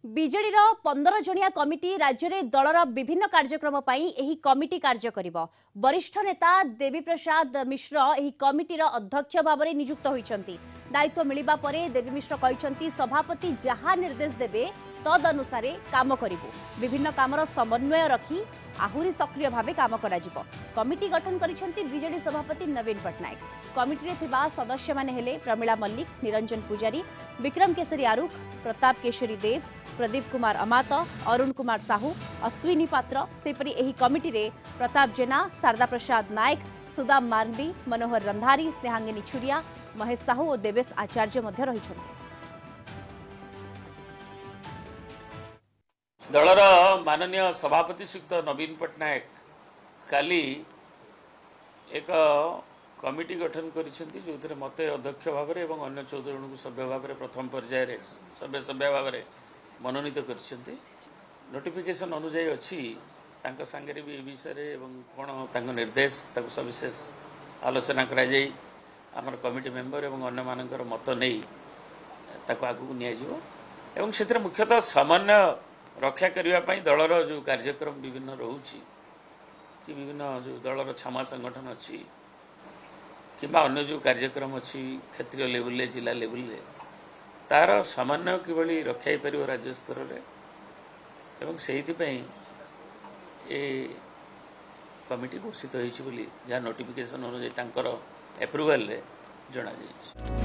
ବିଜେଡିର 15 ଜଣିଆ କମିଟି ରାଜ୍ୟରେ ଦଳର ବିଭିନ୍ନ କାର୍ଯ୍ୟକ୍ରମ ପାଇଁ ଏହି କମିଟି କାର୍ଯ୍ୟ କରିବ। ବରିଷ୍ଠ ନେତା ଦେବୀ ପ୍ରସାଦ ମିଶ୍ର ଏହି କମିଟିର ଅଧ୍ୟକ୍ଷ ଭାବରେ ନିଯୁକ୍ତ ହୋଇଛନ୍ତି। ଦାୟିତ୍ୱ ମିଳିବା ପରେ ଦେବୀ ମିଶ୍ର କହିଛନ୍ତି ସଭାପତି ଯାହା ନିର୍ଦ୍ଦେଶ ଦେବେ ତଦ ଅନୁସାରେ काम करिबु। विभिन्न कामर समन्वय रखी आहुरी सक्रिय भावे काम कराजिबो। कमिटी गठन करिसेंती बीजेडी सभापति नवीन पटनायक। कमिटी रे थिबा सदस्य माने हेले प्रमिला मल्लिक, निरंजन पुजारी, विक्रम केसरी आरुख, प्रताप केशरी देव, प्रदीप कुमार अमात, अरुण कुमार साहू, अश्विनी पात्र। सेपरि एही कमिटी रे प्रताप जेना, शारदा प्रसाद नायक, सुदाम मार्डी, मनोहर रंधारी, स्नेहांगिनी छुरिया, महेश साहू और देवेश आचार्य मध्य रहिछन्ति। दलर माननीय सभापति श्रीयुक्त नवीन पटनायक काली एक कमिटी गठन करिसेंती जो मत अध्यक्ष भाव में और अन्य 14 जन को सभ्य भाव में प्रथम पर्यायर सभ्य भाव में मनोनीत करिसेंती। नोटिफिकेशन अनुजाई अच्छी सांगे भी विषय कौन निर्देश सविशेष आलोचना कर कमिटी मेंबर और अन्य मानकर मत नहीं आगू नि मुख्यतः समन्वय रक्षा करने दलर जो कार्यक्रम विभिन्न रोचे कि विभिन्न जो दलर क्षमा संगठन अच्छी कि अन्य जो कार्यक्रम अच्छी क्षेत्रीय लेवल जिला लेवल तार समन्वय किभली रखाई पार राज्य स्तर में से कमिटी घोषित होती जहाँ नोटिफिकेशन अनुसार एप्रुवाल जना जाइए।